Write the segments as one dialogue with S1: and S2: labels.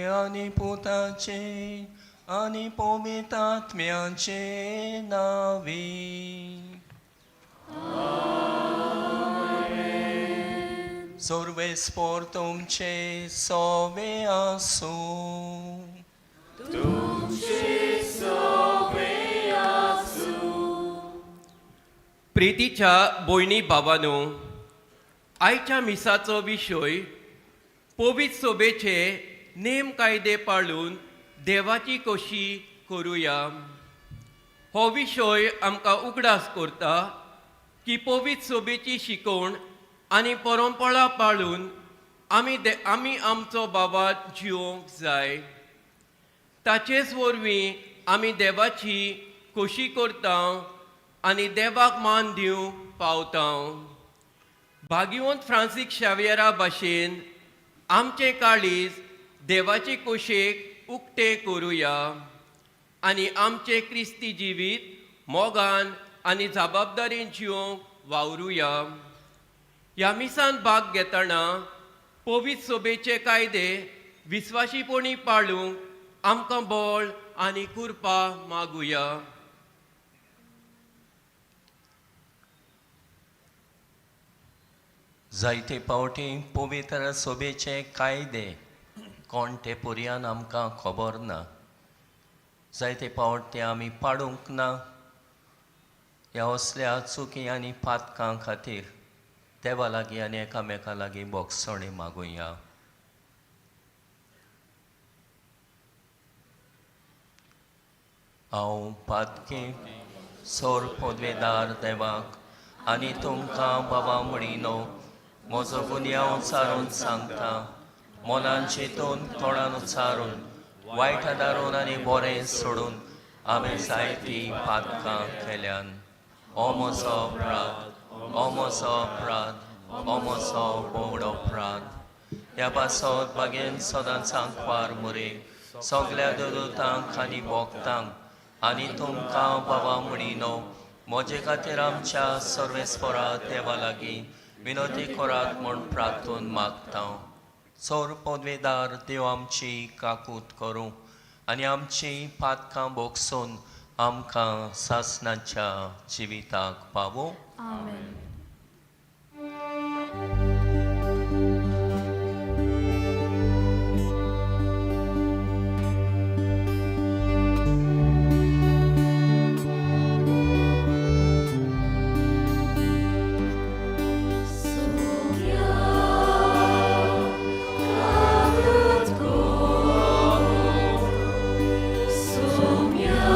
S1: आणि पुताचे आणि पवित्र आत्म्याचे नावे. सर्वेस्पर तुमचे सोवे आसू.
S2: प्रितीच्या भयणी भावांनो, आयच्या मिसाचो विशय पवित्र सोबेचे नेम कायदे पाळून देवाची कशी करुया. हो विशय आमकां उगडास करता की पवित्र सोबेची शिकवण आनी परंपरा पाळून आमी आमचो बाबात जिवंक जाय. ताचेच वरवीं आमी देवाची कशी करता आनी देवाक मान दिवंक पावता. भाग्यवंत फ्रांसीस शावेरा भाशेन आमचे काळीज देवाचे कुशेक उक्ते करुया आनी आमचे क्रिस्ती जिवीत मोगान आनी जबाबदारेन जिवंक वावरुया. ह्या मिसान भाग घेतना पवित्र सोबेचे कायदे विस्वाशीपणी पाळूंक आमकां बळ आनी कृपा मागुया.
S1: जायते पावटी पवित्र सोबेचे कायदे कोण ते पुर्यान आमकां खबर ना. जायते पावट ते आमी पाडूंक ना. ह्या असल्या चुकी आनी पातकां खातीर देवा लागीं आनी एकामेका लागीं बोगसणी मागुया. हांव पातकी सोर पदवेदार देवाक आनी तुमकां बाबा म्हणिनो म्हजो गुन्यांव उचारून सांगता. मनान चिंतून तोंडान उच्चारून वायट आदारून आनी बरें सोडून हांवें जायती पातकां केल्यान. हो म्हजो अपराध, हो म्हजो अपराध, हो म्हजो व्हड अपराध. ह्या पासत बागेन सदांच सांकवार मुरे सगल्या दोतोरांक आनी भोगतांक आनी तुमकां बाबा म्हणिनो म्हजे खातीर आमच्या सर्वेस्परा देवा लागीं विनोती करात म्हूण प्रार्थून मागता. चोर पदवेदार देव आमची काकूट करूं आनी आमची पातकां बोगसून आमकां सासणाच्या जिविताक पावूं.
S3: आमेन.
S4: Soumia,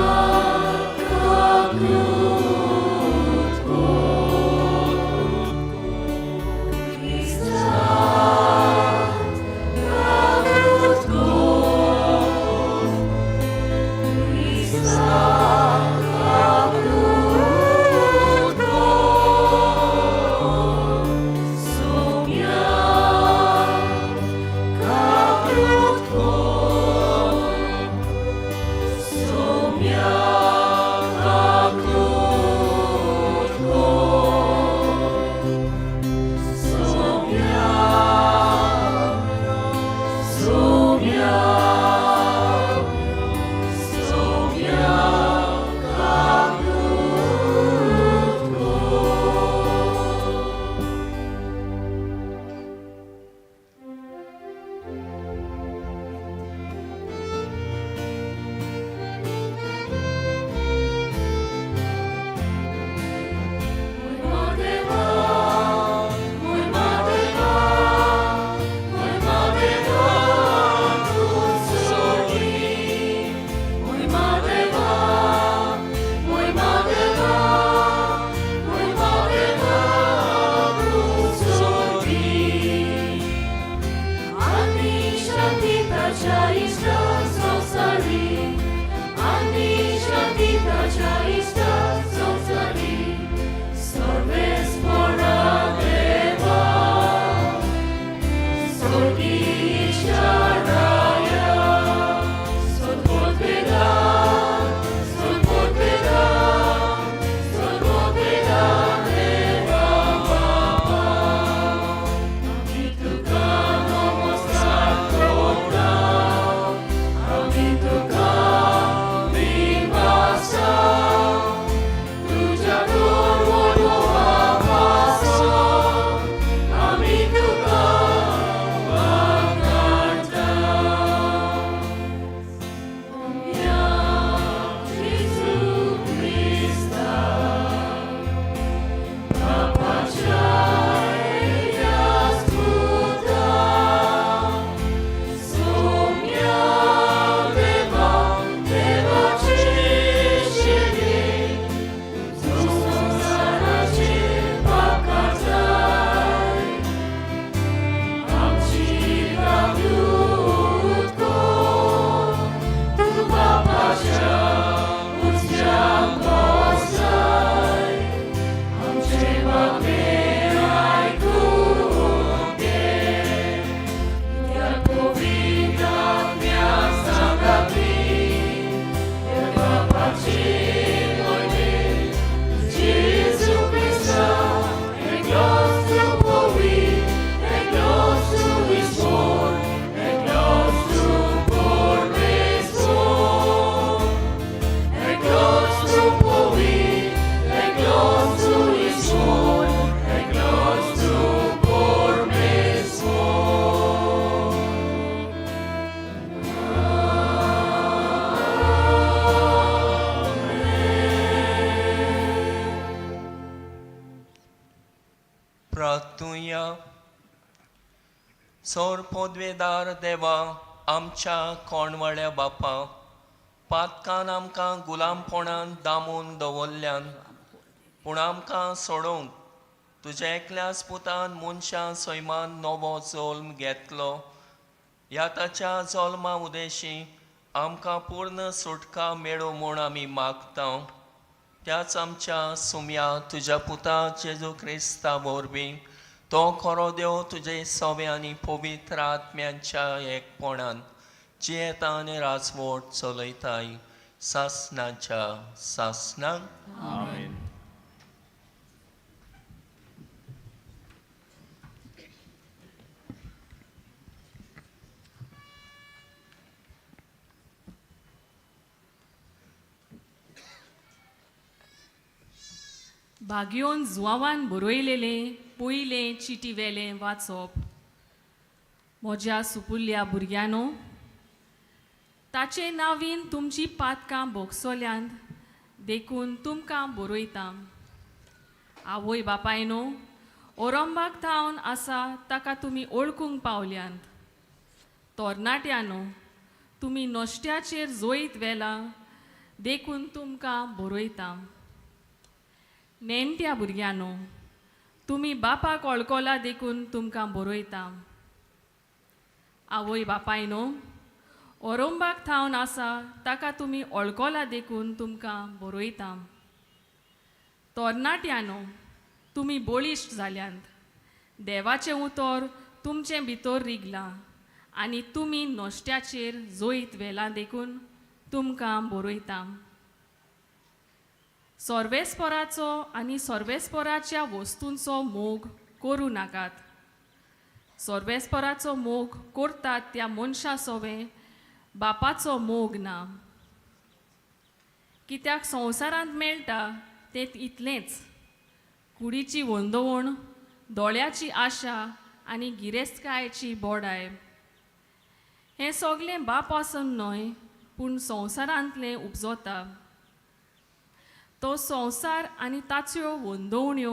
S1: सोर पोदवेदार देवा आमच्या कोणवळ्या बापा, पातकान आमकां गुलामपणान दामून दवरल्यान पूण आमकां सोडूंक तुज्या एकल्याच पुतान मनशां सैमान नवो जल्म घेतलो. ह्या ताच्या जल्मा उदेशी आमकां पूर्ण सुटका मेळो म्हूण आमी मागता. त्याच आमच्या सुम्या तुज्या पुता जेजू क्रिस्ता वरवीं तो खरो देव तुजे सवे आनी पवित्र आत्म्यांच्या एकपणान जियेता आनी राजवट चलयताय सासणाच्या सासणाक.
S3: आमेन.
S4: भाग्योन जुवावान बरयलेलें पयलें चिटीवेलें वाचप. म्हज्या सुपुल्ल्या भुरग्यानो, ताचे नांवीन तुमची पातकां भोगसोल्यांत देखून तुमकां बरयतां. आवय बापायनो, ओरंबाक थावन आसा ताका तुमी ओळखूंक पावल्यांत. तरणाट्यानो, तुमी नश्ट्याचेर जोईत वेला देखून तुमकां बरयतां. नेणट्या भुरग्यानो, तुमी बापाक वळखला देखून तुमकां बरयतां. आवय बापायनो, ओरंबाक थावन आसा ताका तुमी वळखला देखून तुमकां बरयतां. तरणाट्यानो, तुमी बळिश्ट जाल्यांत. देवाचें उतर तुमचे भितर रिगलां आनी तुमी नश्ट्याचेर जोईत वेला देखून तुमकां बरयतां. सर्वेस्पराचो आनी सर्वेस्पराच्या वस्तूंचो मोग करूं नाकात. सर्वेस्पराचो मोग करतात त्या मनशा सवे बापाचो मोग ना. कित्याक संवसारांत मेळटा तें इतलेंच, कुडीची वंदवण, दोळ्याची आशा आनी गिरेस्तकायेची बोडाय. हें सगलें बाप आसून न्हय पूण संवसारांतलें उपजोता. तो संवसार आनी ताच्यो वंदवण्यो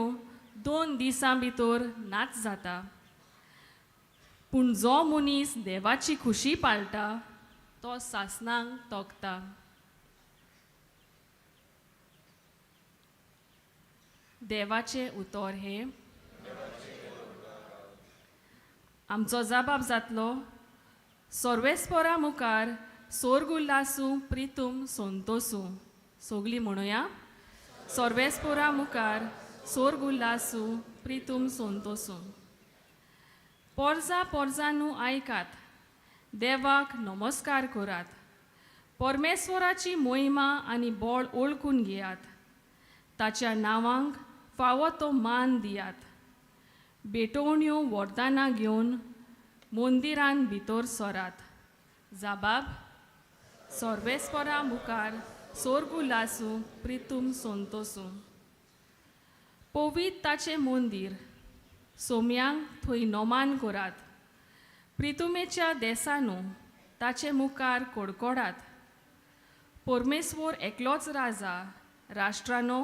S4: 2 दिसां भितर नाच जाता. पूण जो मनीस देवाची खुशी पाळटा तो सासणांक तोखता. देवाचें उतर हे आमचो जबाब जातलो. सर्वेस्परा मुखार सोर्गुल्लासू प्रितूम संतोसू. सोगली म्हणुया. सर्वेस्परा मुखार सोर्गुल्लासू प्रितूम संतोसू. पोरजा पोरजानू आयकात, देवाक नमस्कार करात. परमेश्वराची मोहिमा आनी बळ ओळखून घेयात. ताच्या नांवांक फावो तो मान दियात. बेटोवण्यो वरदानां घेवन मंदिरान भितर सरात. जाबाब, सर्वेस्परा मुखार सोर्गुल्लासू प्रितूम संतोसू. पवित ताचें मंदीर, सोम्यांक थंय नोमान करात. प्रितुमेच्या देसानू ताचे मुखार कडकडात. परमेश्वर एकलोच राजा, राष्ट्रानो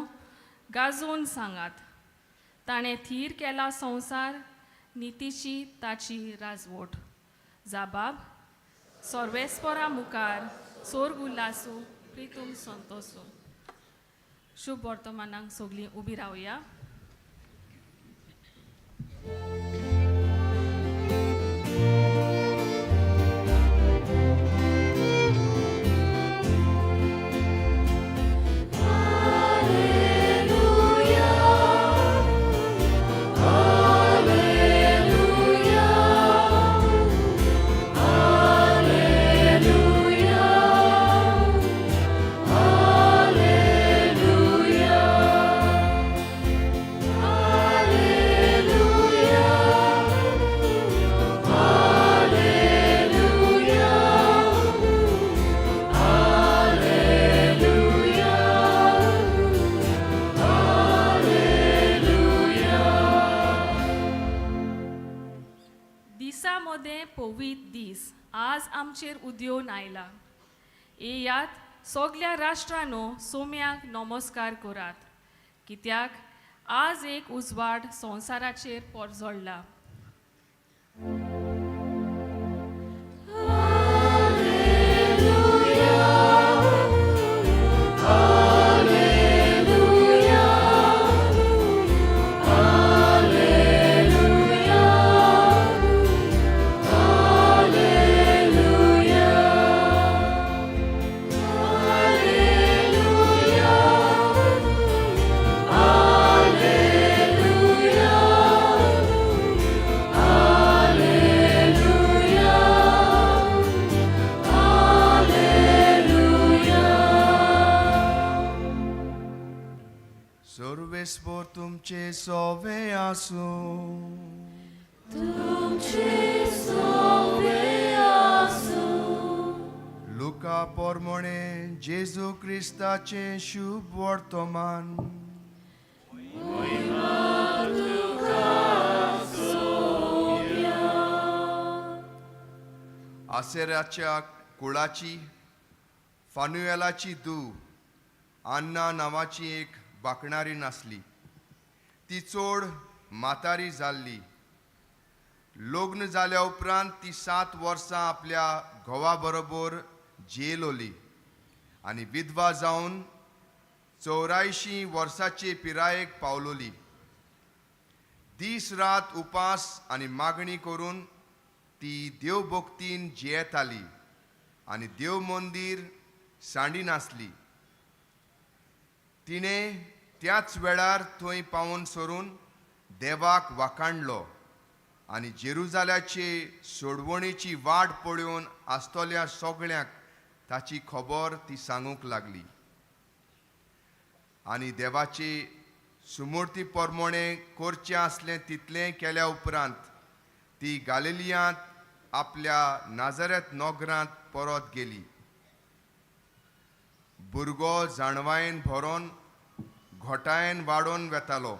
S4: गाजोवन सांगात. ताणें थीर केला संवसार, नितीची ताची राजवट. जाबाब, सर्वेस्परा मुखार सोर्गुल्लासू प्रितूम संतोसू. शुभ वर्तमानाक सगलीं उबी रावया. दिसामध्ये पवित दीस आज आमचेर उद्योन आयला. येयात सगल्या राष्ट्रांनो सोम्याक नमस्कार करात. कित्याक आज एक उजवाड संवसाराचेर परजळ्ळा.
S3: परमेसभर तुमचे सोवे आसूं. लुका पोरमोणे जेजू क्रिस्ताचे शुभ वर्तमान. आसेराच्या कुळाची फानुएलाची धूव आन्ना नांवाची एक बाकणारी नासली. ती चोड म्हातारी जाल्ली. लग्न जाल्या उपरांत ती 7 वर्सां आपल्या घोवा बरोबर जेलोली आनी विधवा जावन 84 वर्साचे पिरायेक पावलोली. दीस रात उपास आनी मागणी करून ती देवभक्तीन जियेताली आनी देव मंदीर सांडिनासली. तिणें त्याच वेळार थंय पावून सरून देवाक वाखाणलो आनी जेरुजाल्याचे सोडवणेची वाट पळोवन आसतल्या सगळ्यांक ताची खबर ती सांगूंक लागली. आनी देवाचे सुमूर्ती परमोणे करचें आसलें तितलें केल्या उपरांत ती गालिलियांत आपल्या नाजरेत नोगरांत परत गेली. भुरगो जाणवायेन भरोन घोटायेन वाडोवन वेतालो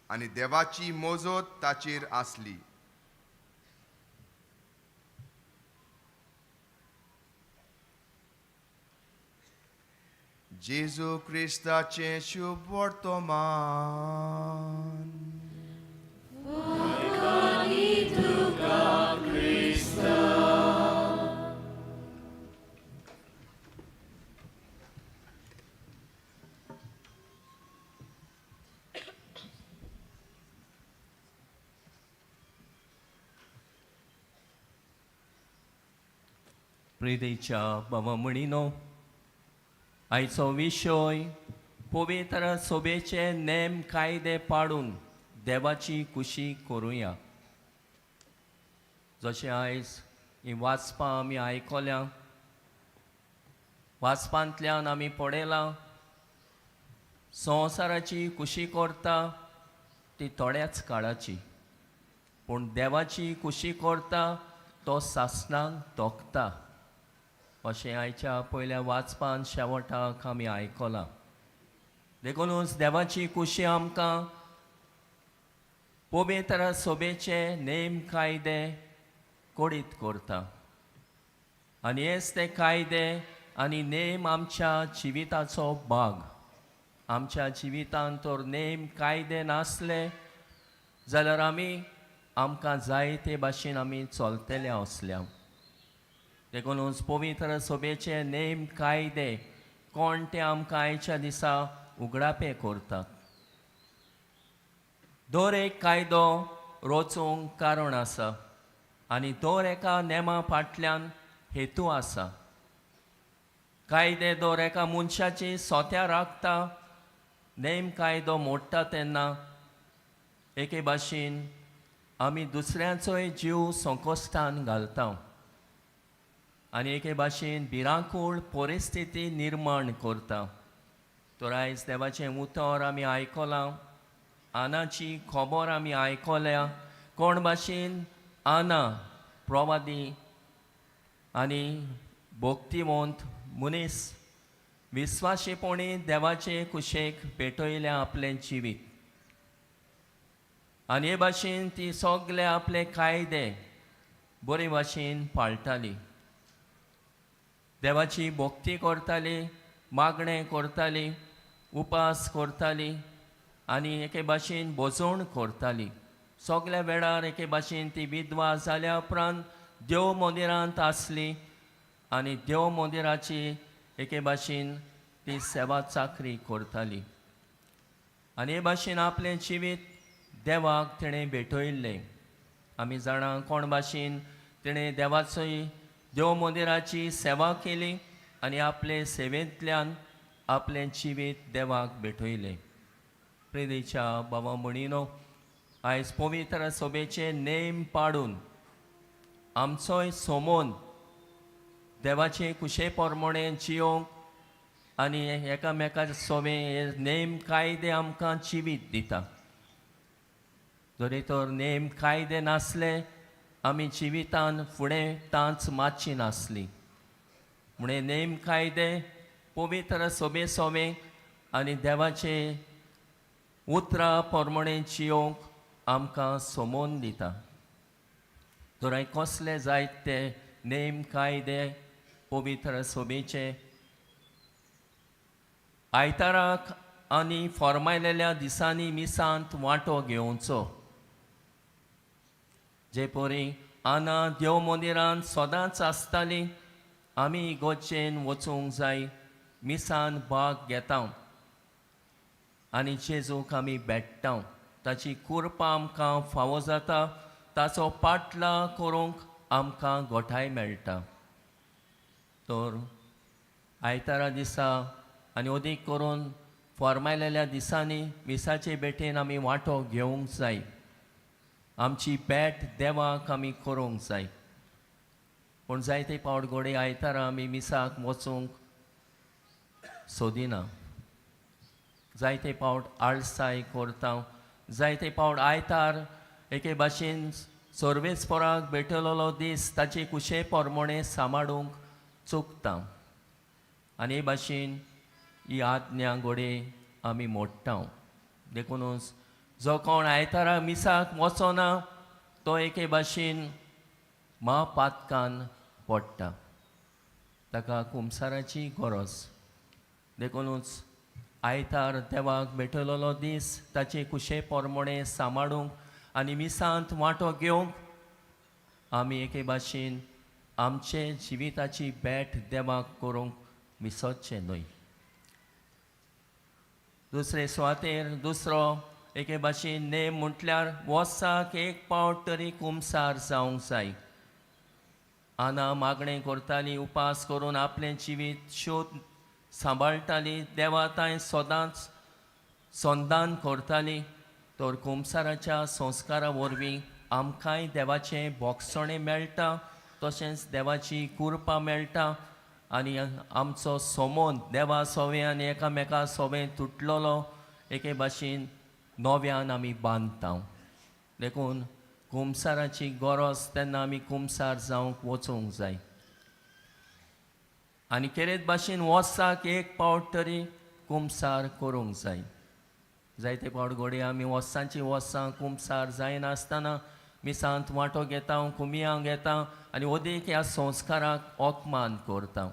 S3: आनी देवाची मोजत ताचेर आसली. जेजू क्रिस्ताचे शुभ वर्तमान.
S1: प्रिदेच्या बाबा म्हणिनो, आयचो विशय पवित्र सोबेचे नेम कायदे पाडून देवाची खुशी करुया. जशें आयज ही वाचपां आमी आयकल्या, वाचपांतल्यान आमी पळयलां संवसाराची खुशी करता ती थोड्याच काळाची, पूण देवाची खुशी करता तो सासणाक तोखता अशें आयच्या पयल्या वाचपान शेवटाक आमी आयकलां. देखूनच देवाची खुशी आमकां पवित्र सोबेचे नेम कायदे कोडीत करता आनी हेच ते कायदे आनी नेम आमच्या जिविताचो भाग. आमच्या जिवितांत तर नेम कायदे नासले जाल्यार आमकां जाय ते भाशेन आमी चलतले आसल्या. देखूनच पवित्र सोबेचे नेम कायदे कोण ते आमकां आयच्या दिसा उगडापे करतात. दर एक कायदो रचूंक कारण आसा आनी दर एका नेमा फाटल्यान हेतू आसा. कायदे दर एका मनशाची सोत्या राखता. नेम कायदो मोडटा तेन्ना एके भाशेन आमी दुसऱ्याचोय जीव संकश्टान घालता आनी एके भाशेन भिरांकूळ परिस्थिती निर्माण करता. तर आयज देवाचें उतर आमी आयकलां. आनाची खबर आमी आयकल्या. कोण भाशेन आना प्रवादी आनी भक्तिवंत मनीस विस्वाशीपणी देवाचे कुशेक पेटयल्या आपलें जिवीत आनी हे भाशेन ती सगळे आपले कायदे बरे भाशेन पाळटाली. देवाची भक्ती करताली, मागणें करताली, उपास करताली आनी एके भाशेन भोजवण करताली. सगळ्या वेळार एके भाशेन ती विधवा जाल्या उपरांत देव मंदिरांत आसली आनी देव मंदिराची एके भाशेन ती सेवा चाकरी करताली आनी हे भाशेन आपलें जिवीत देवाक तिणें भेटयल्लें. आमी जाणा कोण भाशेन तिणें देवाचोय देव मंदिराची सेवा केली आनी आपले सेवेंतल्यान आपलें जिवीत देवाक भेटयलें. प्रिदेच्या बाबा म्हणिनो, आयज पवित्र सोबेचे नेम पाडून आमचोय सोमोन देवाचे कुशे प्रमाणे जियोंक आनी एकामेका सोबे नेम कायदे आमकां जिवीत दिता. जरी तर नेम कायदे नासले आमी जिवितान फुडें तांच मातशी नासली. म्हणे नेम कायदे पवित्र सोबे सोबे आनी देवाचे उतरां पोरमणे जियोंक आमकां सोमोन दिता. तर कसले जायत ते नेम कायदे पवित्र सोबेचे. आयताराक आनी फॉर्मायलेल्या दिसांनी मिसांत वांटो घेवचो. जे पोरी आना देव मंदिरांत सदांच आसताली आमी इगोर्जेन वचूंक जाय. मिसान भाग घेता आनी जेजूक आमी भेट्टा. ताची कुरपा आमकां फावो जाता. ताचो पाटला करूंक आमकां घोटाय मेळटा. तर आयतारा दिसा आनी अदीक करून फॉर्मायलेल्या दिसांनी मिसाचे भेटेन आमी वांटो घेवंक जाय. आमची भेट देवाक आमी करूंक जाय. पूण जायते पावट घोडे आयतारा आमी मिसाक वचूंक सोदिना. जायते पावट आळसाय करता. जायते पावट आयतार एके भाशेन सर्वेस्पराक भेटलेलो दीस ताचे कुशे पोरमोणे सांबाळूंक चुकता. आनी हे भाशेन ही आज्ञा घोडे आमी मोडटा. देखूनच जो कोण आयतारा मिसाक वचोना तो एके भाशेन महापातकान पडटा. ताका कुमसाराची गरज. देखूनच आयतार देवाक भेटलेलो दीस ताचे कुशे पोरमोणे सांबाळूंक आनी मिसांत वांटो घेवंक आमी एके भाशेन आमचे जिविताची भेट देवाक करूंक विसरचें न्हय. दुसरे सुवातेर दुसरो एके भाशेन नेम म्हटल्यार वर्साक एक पावट तरी कुमसार जावंक जाय. आना मागणें करताली, उपास करून आपलें जिवीत शोध सांबाळटाली, देवा तांय सदांच संदान करताली. तर कुमसाराच्या संस्कारा वरवीं आमकांय देवाचें भोगसणें मेळटा. तशेंच देवाची कुरपा मेळटा आनी आमचो सोमोन देवा सोबे आनी एकामेका सोबे तुटलेलो एके भाशेन नव्यान आमी बांदता. देखून कुमसाराची गरज तेन्ना आमी कुमसार जावंक वचूंक जाय. आनी केरेत भाशेन वर्साक एक पावट तरी कुमसार करूंक जाय. जायते पावट घोडे आमी वर्सांची वर्सां कुमसार जायनासतना मिसांत वांटो घेता, कुमियांक घेता आनी ओदीक ह्या संस्काराक ओकमान करता.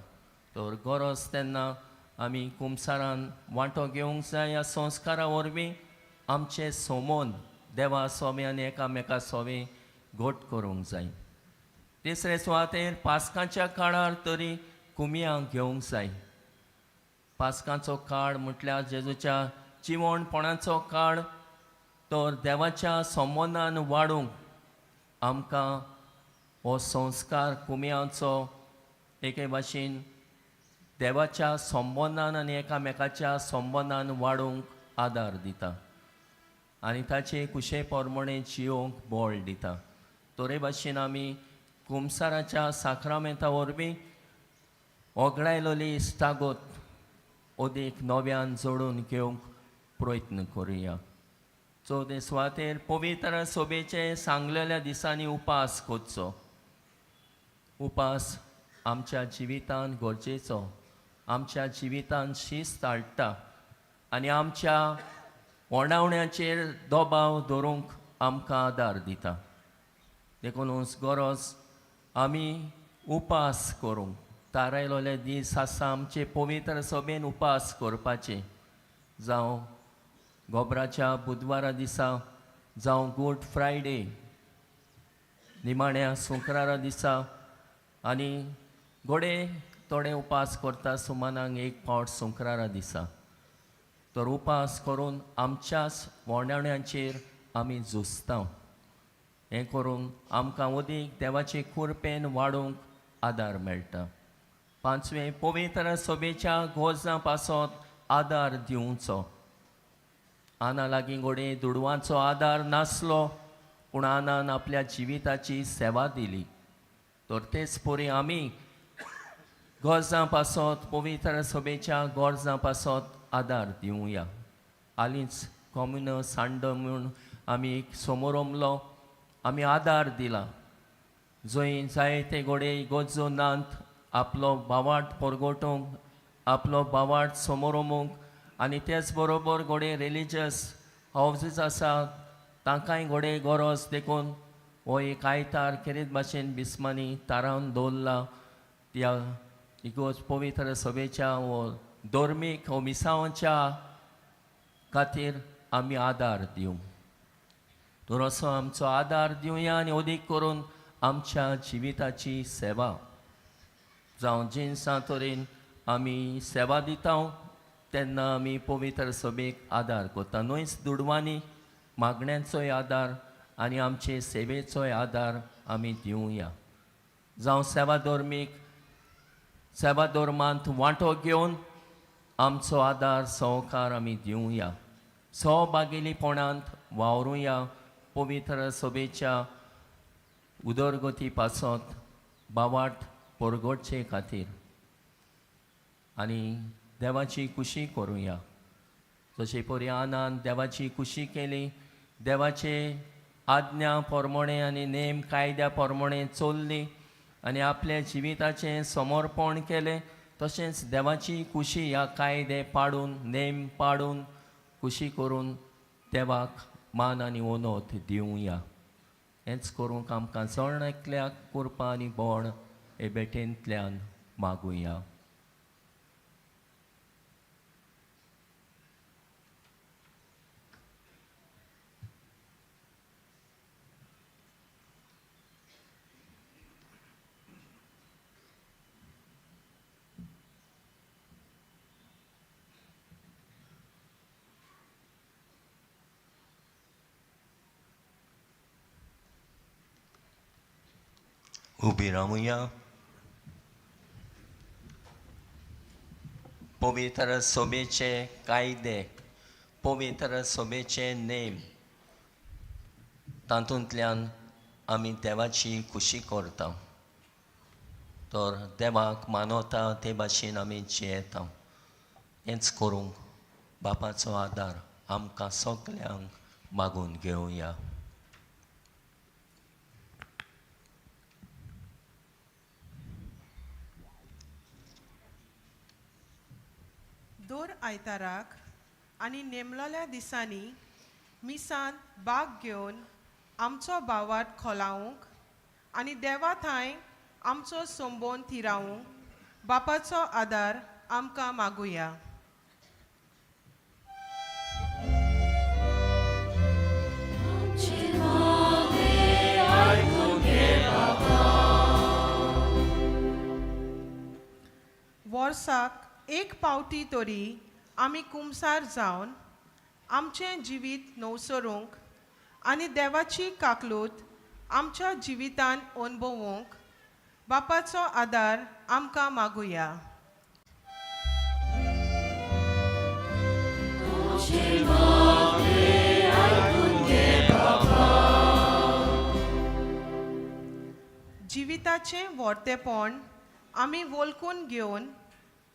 S1: तर गरज तेन्ना आमी कुमसारान वांटो घेवंक जाय. ह्या संस्कारा वरवीं आमचे सोमोन देवा सोबे आनी एकामेका सोबे घोट करूंक जाय. तिसरे सुवातेर पास्काच्या काळार तरी कुमियांक घेवंक जाय. पास्काचो काळ म्हटल्यार जेजूच्या जिवणपणाचो काळ. तर देवाच्या संबंदान वाडूंक आमकां हो संस्कार कुमियांचो एके भाशेन देवाच्या संबंदान आनी एकामेकाच्या संबंदान वाडूंक आदार दिता आनी ताचे कुशे पोरमोणे जियोंक बोळ दिता. तोरे भाशेन आमी कुमसाराच्या साक्रामेंता वरवीं ओगडायलोली इश्टागत ओदीक नव्यान जोडून घेवंक प्रयत्न करुया. चवथे सुवातेर पवित्र सोबेचे सांगलेल्या दिसांनी उपास करचो. उपास आमच्या जिवितान गरजेचो. आमच्या जिवितान शिस्त हाडटा आनी आमच्या ओंडावण्याचेर दबाव दवरूंक आमकां आदार दिता. देखूनच गरज आमी उपास करूंक. थारायलोले दीस आसा आमचे पवित्र सोबेन उपास करपाचे. जावं गोबराच्या बुधवारा दिसा, जावं गूड फ्रायडे, निमाण्या सुक्रारा दिसा आनी घोडे थोडे उपास करता सुमानाक एक पावट सुक्रारा दिसा. तर उपास करून आमच्याच ओंडावण्याचेर आमी झुजता. हें करून आमकां ओदीक देवाचे कुरपेन वाडूंक आदार मेळटा. पांचवें पवित्र सोबेच्या गोरजां पासत आदार दिवचो. आना लागीं घोडे दुडवांचो आदार नासलो पूण आनान आपल्या जिविताची सेवा दिली. तर तेच परी आमी गरजां पासत पवित्र सभेच्या गरजां पासत आदार दिवया. हालींच कॉम्युन सांड म्हूण आमी एक समोरमलो आमी आदार दिला. जंय जायते घोडे इगोर्जो नात आपलो बावाट परगोटोवंक, आपलो बावाट समोरमूंक, आनी तेच बरोबर घोडे रिलिजियस हावजीस आसात तांकांय घोडे गरज देखून हो एक आयतार खेरीत भाशेन बिस्मानी तारावन दवरला. त्या इगोज पवित्र सभेच्या हो धर्मीक हो मिसांवाच्या खातीर आमी आदार दिवं. तर असो आमचो आदार दिवया आनी अदीक करून आमच्या जिविताची सेवा जावं जिन्सा तरेन आमी सेवा दिता तेन्ना आमी पवित्र सभेक आदार करता. न्हयच दुडवांनी मागण्यांचोय आदार आनी आमचे सेवेचोय आदार आमी दिवया. जावं सेवा धर्मांत वांटो घेवन आमचो आदार सहकार आमी दिवया. सहभागिलीपणांत वावरुया पवित्र सभेच्या उदरगती पासत बावाट परगडचे खातीर आनी देवाची खुशी करुया. जशे परी आनान देवाची खुशी केली, देवाचे आज्ञा प्रमाणे आनी नेम कायद्या प्रमाणे चल्ली आनी आपल्या जिविताचें समर्पण केलें, तशेंच देवाची खुशी ह्या कायदे पाडून नेम पाडून खुशी करून देवाक मान आनी ओनोत दिवया. हेंच करूंक आमकां जण एकल्याक कृपा आनी बळ हे भेटेंतल्यान मागुया. उबी रावया. पवित्र सभेचे कायदे, पवित्र सभेचे नेम, तातूंतल्यान आमी देवाची खुशी करता. तर देवाक मानवता ते भाशेन आमी जियेता. हेंच करूंक बापाचो आदार आमकां सगल्यांक मागून घेवया.
S5: दर आयताराक आनी नेमलेल्या दिसांनी मिसान भाग घेवन आमचो बावाट खोलावंक आनी देवा थंय आमचो संबोन थिरावंक बापाचो आदार आमकां मागुया. वर्साक एक पावटी तरी आमी कुमसार जावन आमचें जिवीत नवसरूंक आनी देवाची काकलूत आमच्या जिवितान अणभवूंक बापाचो आदार आमकां मागुया. जिविताचें वर्तेपण आमी वळखून घेवन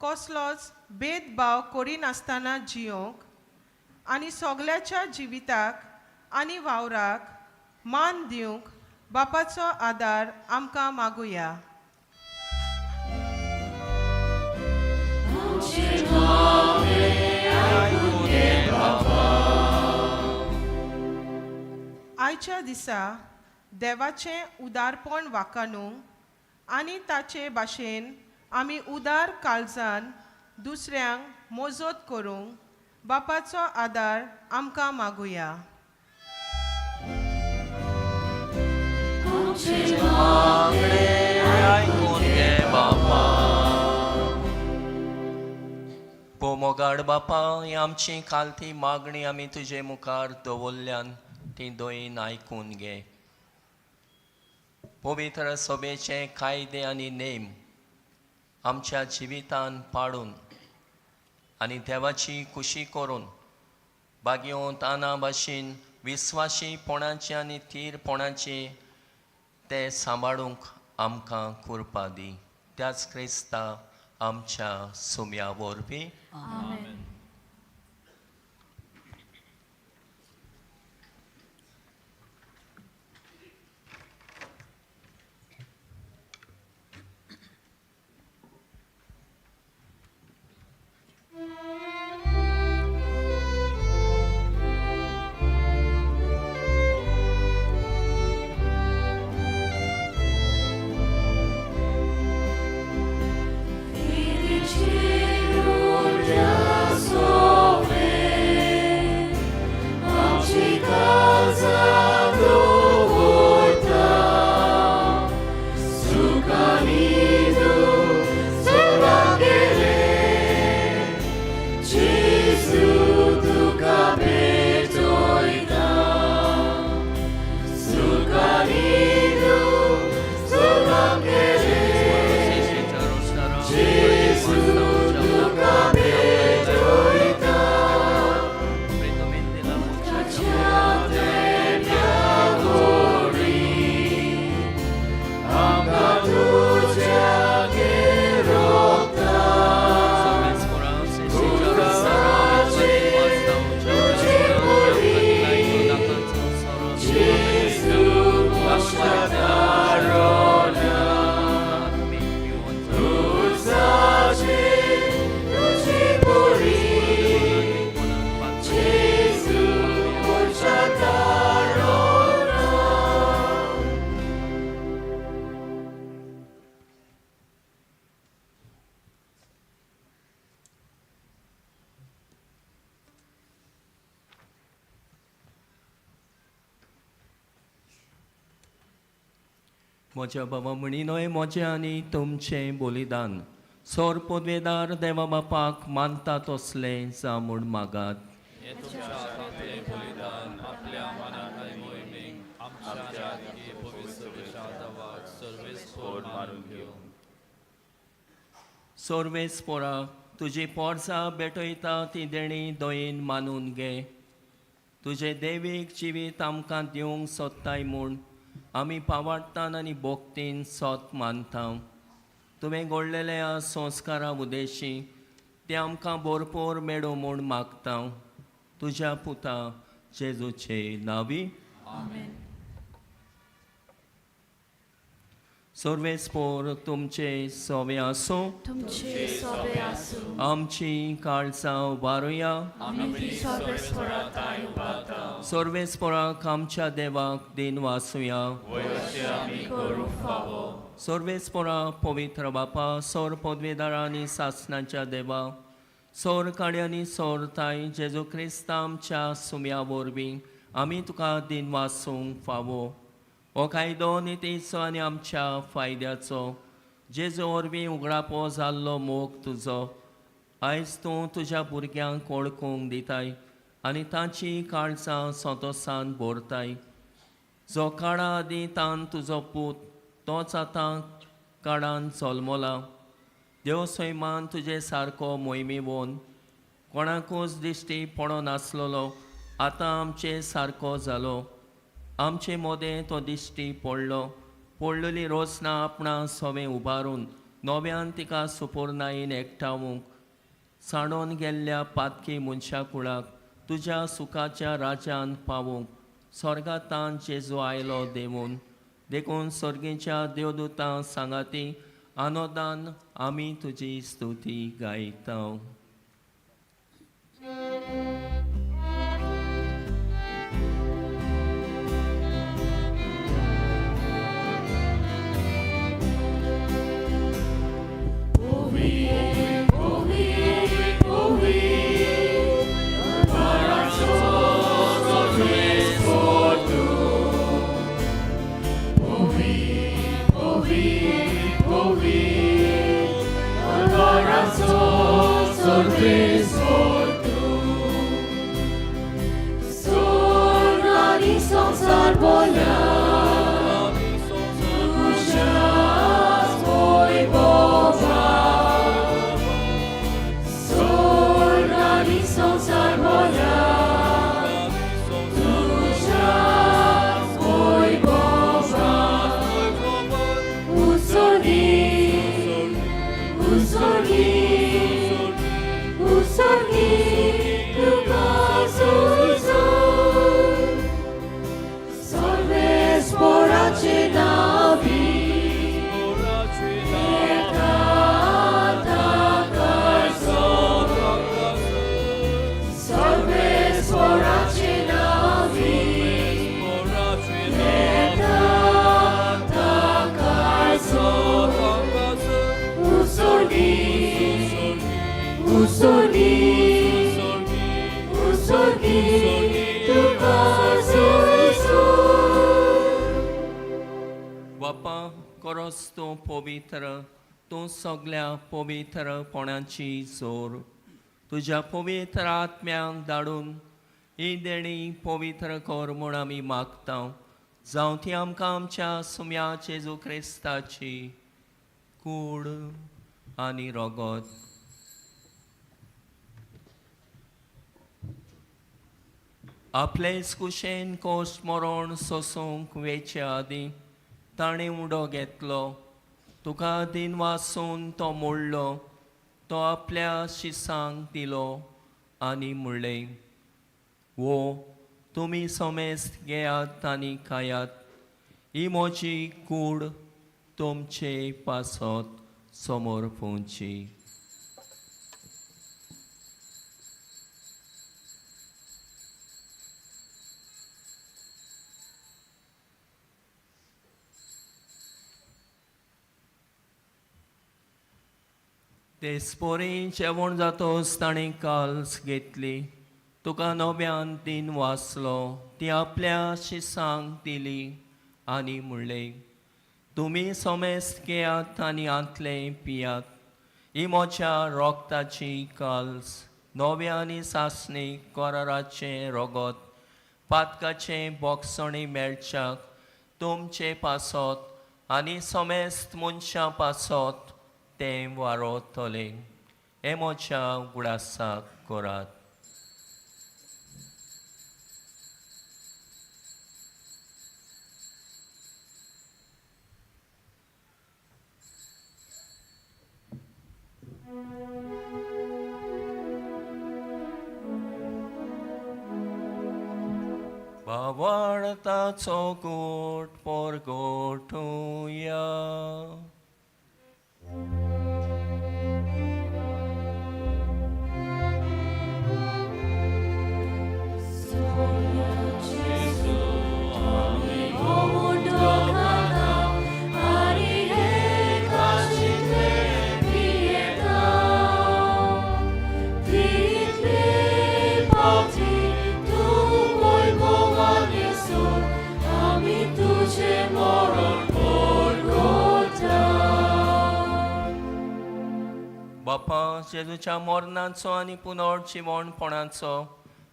S5: कसलोच भेदभाव करिनासतना जियोंक आनी सगल्याच्या जिविताक आनी वावराक मान दिवंक बापाचो आदार आमकां मागुया. आयच्या दिसा देवाचें उदारपण वाखाणूंक आनी ताचे भाशेन आमी उदार काळजान दुसऱ्यांक मोजत करूंक बापाचो आदार आमकां मागुया.
S1: मोगाड बापा, ही आमची खालती मागणी आमी तुजे मुखार दवरल्यान ती दोयीन आयकून घे. पवित्र सभेचे कायदे आनी नेम आमच्या जिवितान पाडून आनी देवाची खुशी करून बागयोंत आना भाशेन विस्वाशीपणाचे आनी थीरपणाचे ते सांबाळूंक आमकां कृपा दी. त्याच क्रिस्ता आमच्या सुम्या वरवीं
S6: आमेन.
S1: म्हज्या बाबा म्हणिनोय म्हजें आनी तुमचें बलिदान सोर पदवेदार देवा बापाक मानता तसलें जा म्हूण मागात. सोर्वेस्पोरा तुजी पोरसां भेटयता ती देणी दोयेन मानून घे. तुजें देवीक जिवीत आमकां दिवंक सोदताय म्हूण आमी पावाडटान आनी भोगतीन सोत मानता. तुवें घडलेल्या संस्कारा उदेशी ते आमकां भरपूर मेळो म्हूण मागता. तुज्या पुता जेजूचे नांवी सोर्वेस्पोर तुमचे सोवे आसूं.
S6: तुमचे सोबे आसूं.
S1: आमची काळजां वारुया.
S6: आमी सोर्वेस्पोराताय उबारता.
S1: सोर्वेस्पोराक आमच्या देवाक दिन वासुया.
S6: आमी करूंक फावो.
S1: सोर्वेस्पोरा पवित्र बापा सोर पदवेदारा आनी सासणाच्या देवा सोर काळी आनी सोर ताई जेजू क्रिस्त आमच्या सुम्या वरवीं आमी तुका दिन वासूंक फावो. हो कायदो नितेचो आनी आमच्या फायद्याचो जेजू वरवीं उगडापो जाल्लो मोग तुजो आयज तूं तुज्या भुरग्यांक ओळखूंक दिताय आनी तांची काळजां सोतोसान भरताय. जो काळा आदी तान तुजो पूत तोच आतां काळान जल्मला. देव सैमान तुजे सारको मोहिमेवोन कोणाकूच दिश्टी पडो नासलोलो आतां आमचे सारको जालो. आमचे मोदें तो दिश्टी पडलो. पडलेली रोसना आपणा सोवें उबारून नव्यान तिका सुपूर्णायेन एकठावूंक साणोन गेल्ल्या पातकी मनशा कुळाक तुज्या सुखाच्या राज्यान पावूंक स्वर्गांतान जेजू आयलो देवून देखून सर्गेच्या देवदूतां सांगाती आनोदान आमी तुजी स्तुती गायता.
S6: Usoni
S1: बापा खरोच तूं पवित्र, तूं सगळ्या पवित्रपणाची जोर. तुज्या पवित्र आत्म्यांक धाडून ही देणी पवित्र कर म्हूण आमी मागता. जावं ती आमकां आमच्या सुम्या जेजू क्रिस्ताची कूड आनी रगत. आपलेच कुशेन कोश्ट मरण सोसूंक वेचे आदीं ताणें उडो घेतलो. तुका दिन वासून तो मोडलो. तो आपल्या शिसांक दिलो आनी म्हणलें, वो तुमी सोमेस्त घेयात आनी खायात. ही म्हजी कूड तुमचे पासत समोर पोवची. तेसपोरी जेवण जातोच ताणें काल्स घेतली. तुका नव्यान दिन वाचलो. ती आपल्या शिसांक दिली आनी म्हणलें, तुमी सोमेस्त घेयात आनी आंतले पियात. ही म्हज्या रोगताची काल्स, नव्या आनी सासणी कराराचें रगत, पातकाचें बोगसणी मेळच्याक तुमचे पासत आनी सोमेस्त मनशां पासत तें वारोतलें. हें म्हज्या उगडासाक करात. भावार्थाचो गोठ परगोठुया. बापा जेजूच्या मरणाचो आनी पुनर्जिवणपणाचो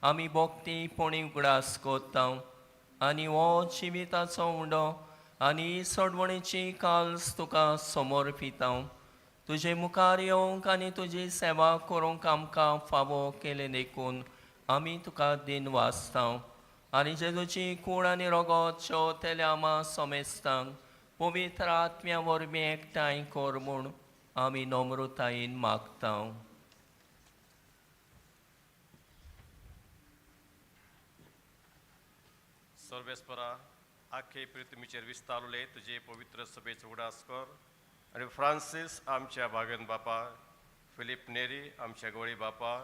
S1: आमी भक्तीपणी उगडास कोत्ता. आनी हो जिविताचो उंडो आनी सोडवणेची काल्स तुका समर्पिता. तुजे मुखार येवंक आनी तुजी सेवा करूंक आमकां फावो केले देखून आमी तुका दिन वाचता. आनी जेजूची कूड आनी रगत शेवतेल्या आमा सोमेस्तांक पवित्र आत्म्या वरवीं एकठांय कर म्हूण आमी नम्रतायेन मागता.
S7: सर्वेस्परा आख्खे पृथ्वीचेर विस्तारले तुजे पवित्र सभेचो उगडास कर. आनी फ्रांसीस आमच्या भागन बापा, फिलीप नेरी आमच्या गवळी बापा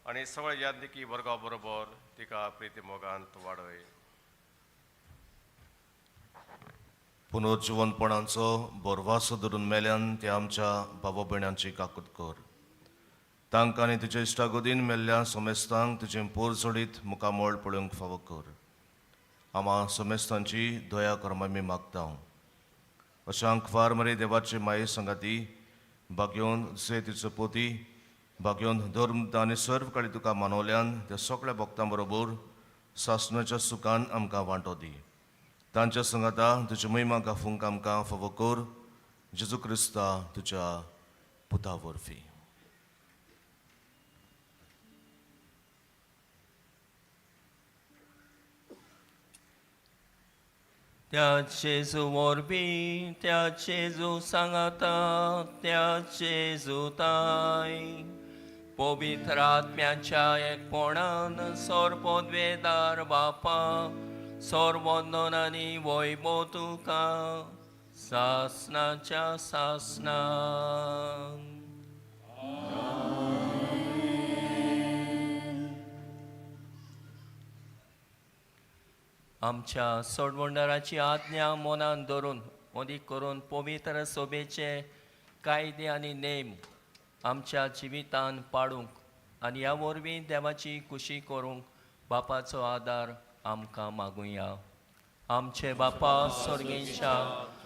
S7: आनी सगळ्या यादनिकी वर्गा बरोबर तिका प्रिती मोगांत वाडय.
S8: पुनर्जीवनपणाचो बोरवासो धरून मेल्यान ते आमच्या बाबा भयणांची काकूट कर. तांकां आनी तुज्या इश्टागोदीन मेल्ल्या सोमेस्तांक तुजें पोर जोडीत मुखामोळ पळोवंक फावो कर. आमा सोमेस्तांची दया कर आमी मागता. अशांक फार मरे देवाचे माये संगाती भाग्योन जे तिचो पोती भाग्योन धर्म आनी सर्व काळी तुका मानवल्यान त्या सगळ्या भक्तां बरोबर सासणाच्या सुखान आमकां वांटो दी. तांच्या संगाता तुज्या महिमा गाफूंक आमकां फावो कर. जेजू क्रिस्ता तुज्या पुता वरवीं.
S1: त्या जेजू वरवीं त्या जेजू सांगाता त्या जेजूताय पवित्र आत्म्याच्या एकपणान सोरपोद्वेदार बापा सर्वोन्नन आनी वैभव तुका सासणाच्या सासणान. आमच्या सोडवंडराची आज्ञा मनान धरून मदीं करून पवित्र सभेचे कायदे आनी नेम आमच्या जिवितान पाडूंक आनी ह्या वरवीं देवाची खुशी करूंक बापाचो आदार आमकां मागुया. आमचे बापा स्वर्गीच्या,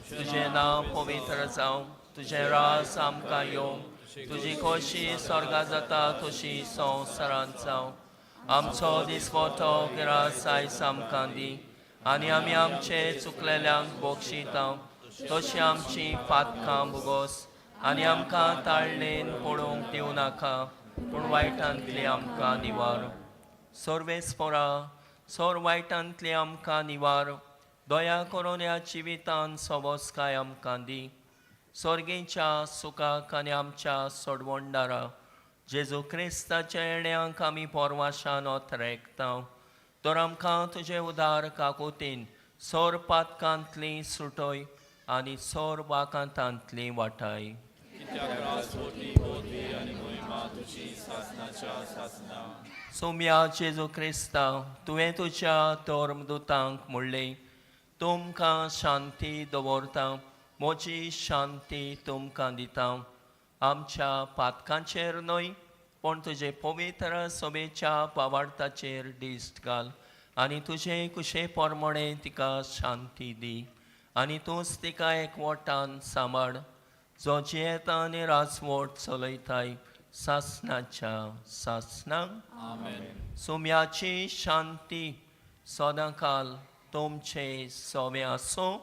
S1: तुझें नांव पवित्र जावं, तुझें रास आमकां येवं, तुजी खोशी स्वर्गा जाता तशी संवसारांत जावं. आमचो दिसवतो गिरास आयज आमकां दी, आनी आमी आमचे चुकलेल्यांक बक्षिता तशी आमची पातकां बुगोस, आनी आमकां ताळणेन पडूंक दिवं नाका, पूण वायटांतली आमकां निवार. सर्वेस्परा, सोर वायटांतली आमकां निवार, दया करून ह्या जिवितान सोबोसकाय आमकां दी. स्वर्गीच्या सुखाक आनी आमच्या सोडवणदारा जेजू क्रिस्ताच्या येण्याक आमी पोरवाशान ओतरेकता. तर आमकां तुजे उदार काकुतीन सोर पातकांतली सुटोय आनी सोर वाकांतांतली वाटाय. सोम्या जेजू क्रिस्ता, तुवें तुज्या धर्मदुतांक म्हणलें, तुमकां शांती दवरता, म्हजी शांती तुमकां दिता. आमच्या पातकांचेर न्हय, पण तुजे पवित्र सभेच्या पावार्थाचेर दिश्ट घाल, आनी तुजे कुशे पोरमणे तिका शांती दी, आनी तूंच तिका एकवटान सांबाळ, जो जियेता आनी राजवट चलयताय सासणाच्या सासणांक. सुम्याची शांती सदांकाल तुमचे सोबे आसूं.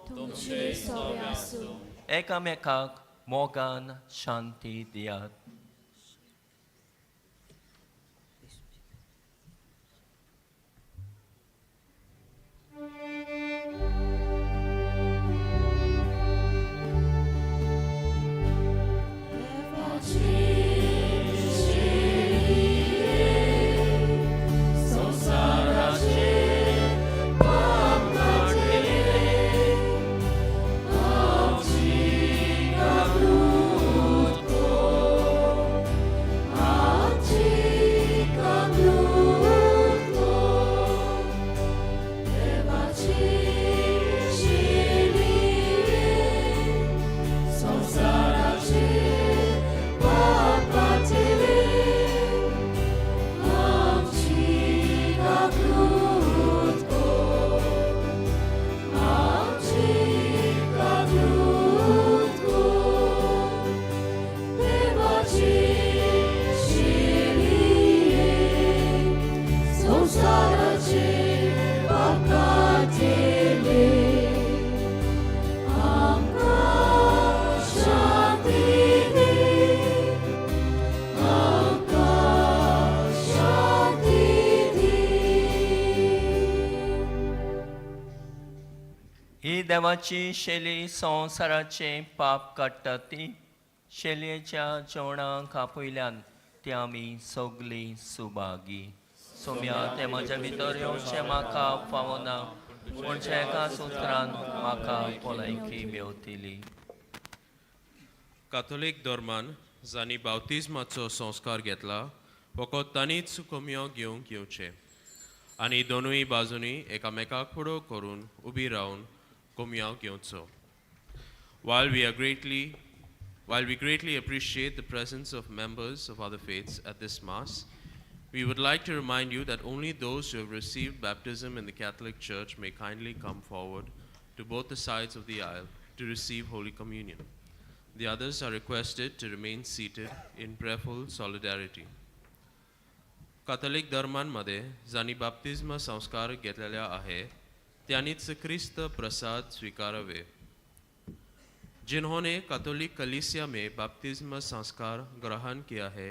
S1: एकामेकाक मोगान शांती दियात. ही देवाची शेली संवसाराचे पाप काडटा ती. शेलयेच्या जेवणाक आपयल्यान ती आमी सगळीं सुभागी. सोम्या ते म्हज्या भितर येवचें म्हाका फावना, पूण एकाच उतरान म्हाका भलायकी मेवतली.
S9: कॅथोलीक धर्मान जांणी बावतिजमाचो संस्कार घेतला, फकत तांणीच कोमयो घेवंक येवचे, आनी दोनूय बाजूंनी एकामेकाक फुडो करून उबी रावन कोमयो घेवचो. While we greatly appreciate the presence of members of other faiths at this Mass, we would like to remind you that only those who have received baptism in the Catholic Church may kindly come forward to both the sides of the aisle to receive Holy Communion. The others are requested to remain seated in prayerful solidarity. Catholic धर्मांमध्ये ज्यांनी बाप्तिस्म संस्कार घेतलेला आहे त्यांनीच ख्रिस्त प्रसाद स्वीकारावे. जिन्होंने Catholic कलीसिया में बपतिस्मा संस्कार ग्रहण किया है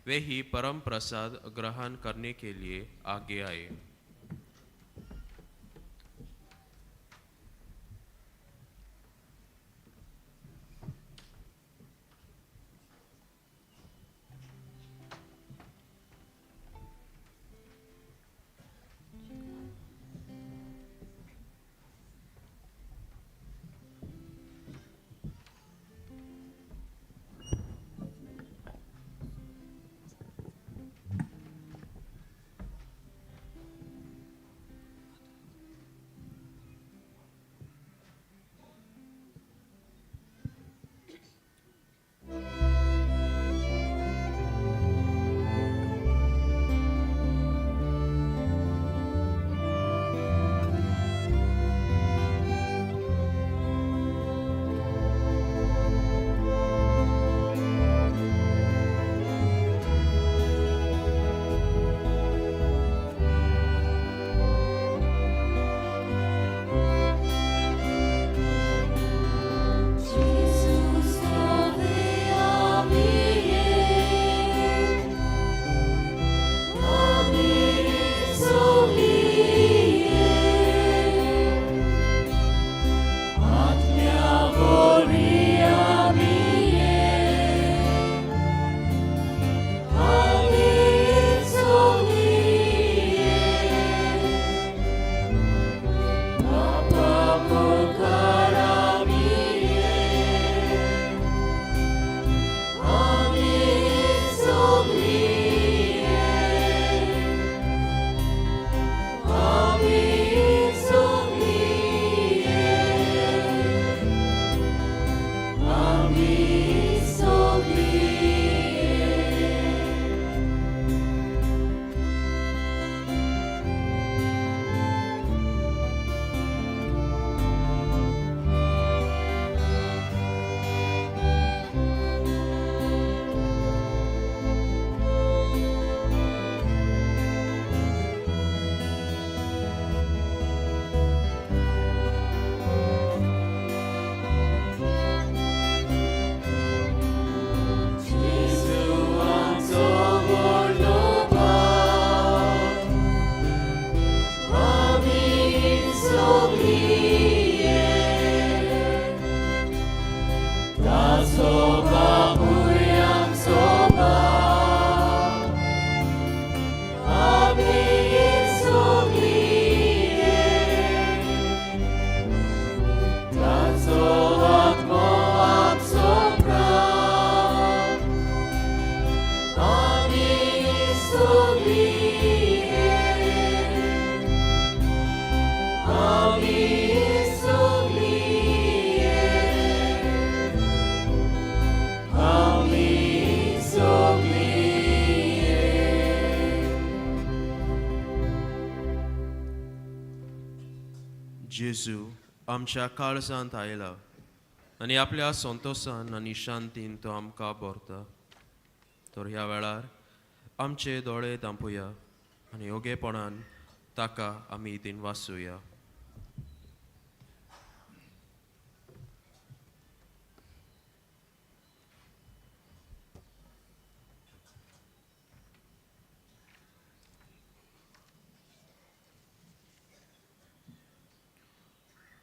S9: वे ही परम प्रसाद ग्रहण करने के लिए आगे आए. जेजू आमच्या काळजांत आयला आनी आपल्या संतोषान आनी शांतीन तो आमकां भरता. तर ह्या वेळार आमचे दोळे धांपुया आनी ओगेपणान ताका आमी दिनवासुया.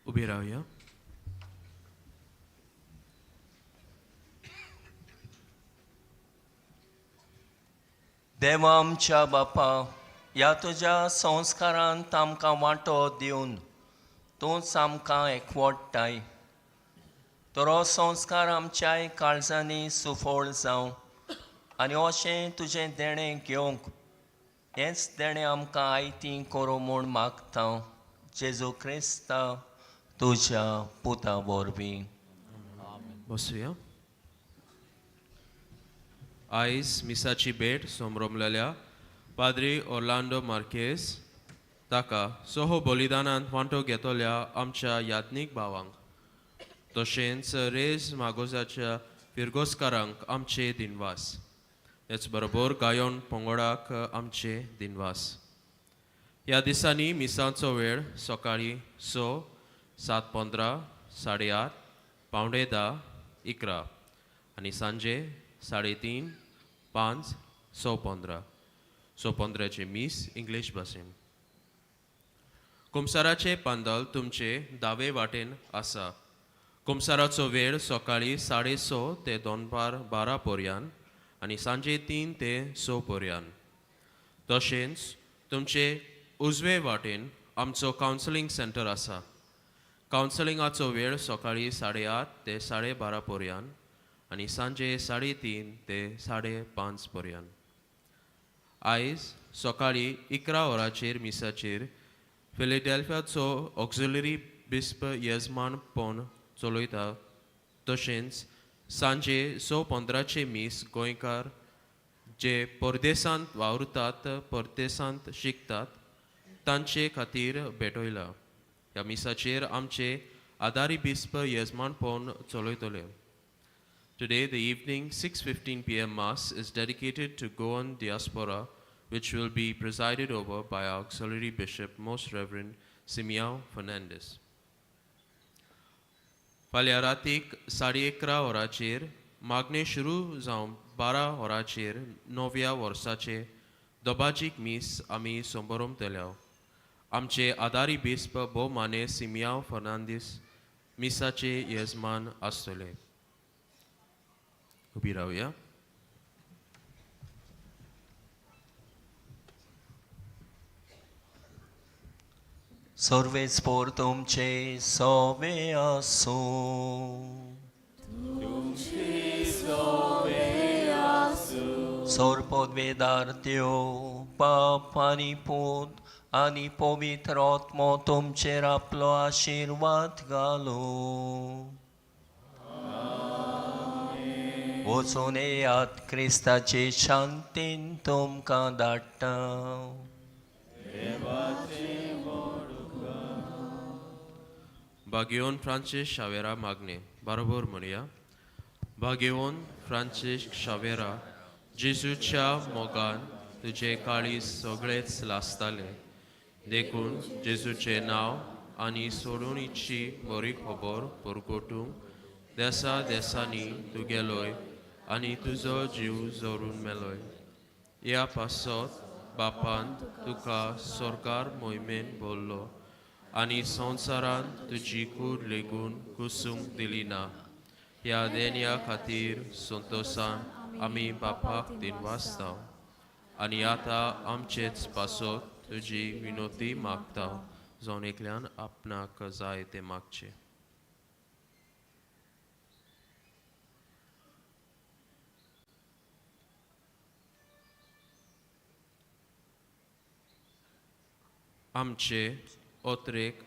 S9: उबी रावया.
S1: देवा आमच्या बापा, ह्या तुज्या संस्कारांत आमकां वांटो दिवन तूंच आमकां एकवटाय. तर हो संस्कार आमच्याय काळजांनी सुफोळ जावं आनी अशें तुजें देणें घेवंक हेंच देणें आमकां आयतीं करूं म्हूण मागता. जेजू क्रिस्ता तुज्या पुता वरवीं.
S9: बसूया. आयज मिसाची भेट सोमरमलेल्या पाद्री ऑर्लांडो मार्केस ताका सोहो बलिदानांत वांटो घेतल्या आमच्या यात्नीक भावांक तशेंच रेज मागोजाच्या फिरगोस्कारांक आमचे दिनवास. हेच बरोबर गायोन पंगडाक आमचे दिनवास. ह्या दिसांनी मिसांचो वेळ सकाळीं 6, 7:15, 8:30, 9:30, 11 आनी सांजे 3:30, 5, 6:15. 6:15चे मीस इंग्लीश भाशेन. कुमसाराचे पांदल तुमचे दावे वाटेन आसा. कुमसाराचो वेळ सकाळीं 6:30 ते दनपार 12 पर्यान आनी सांजे 3 ते 6 पर्यान. तशेंच तुमचे उजवे वाटेन आमचो कावन्सिलींग सेंटर आसा. कावन्सिलिंगाचो वेळ सकाळीं 8:30 ते 12:30 पर्यान आनी सांजे 3:30 ते 5:30 पर्यान. आयज सकाळीं 11 वरांचेर मिसाचेर फिलेडेल्फियाचो ऑक्झिलरी बिस्प येजमानपण चलयता. तशेंच सांजे 6:15चे मीस गोंयकार जे परदेसांत वावुरतात परदेसांत शिकतात तांचे खातीर भेटयला. ह्या मिसाचेर आमचे आदारी बिस्प येजमानपण चलयतले. Today, the evening 6:15 p.m. Mass is dedicated to Goan diaspora, which will be presided over by our Auxiliary Bishop, Most Reverend Simeão Fernandes. फाल्यां रातीक 11:30 वरांचेर मागणे सुरू जावन 12 वरांचेर 9व्या वर्साचे दोबाजीक मीस आमी संबरमतल्या. आमचे आदारी बिस्प भोवमाने सिमियाव फर्नांदीस मिसाचे येजमान आसतले. उबी रावया.
S1: सर्वेस्पोर तुमचे सोवे आसूं. सोरपोदवेदार त्यो पाप आनी पूत आनी पवित्र आत्मो तुमचेर आपलो आशिर्वाद घालो. वचून येयात क्रिस्ताचे शांतीन तुमकां धाडटा.
S9: भाग्यवन फ्रांसीस शावेरा मागणे बरोबर म्हणया. भाग्यवन फ्रांसीस शावेरा, जेजूच्या मोगान तुजे काळीज सगळेच लासताले देखून जेजूचे नांव आनी सोडुणीची बरी खबर परगटूंक देसा देसांनी तूं गेलोय आनी तुजो जीव जोरून मेलोय. ह्या पासत बापान तुका स्वर्गार मोहिमेन भरलो आनी संवसारांत तुजी कूड लेगून कुसूंक दिली ना. ह्या देण्या खातीर संतोशान आमी बापाक दिनवासता आनी आतां आमचेच पासत तुजी विनोती मागता जावन एकल्यान आपणाक जाय ते मागचे. आमचे ओत्रेक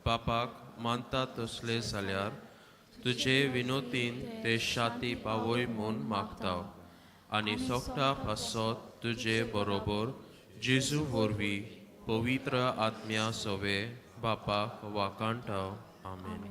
S9: बापाक मानता तसले जाल्यार तुजे विनोदीन ते शाती पावय म्हूण मागता आनी सोगटा पासत तुजे बरोबर जेजू वरवीं पवित्र आत्म्या सवे बापाक वाकाणटाव आमेन.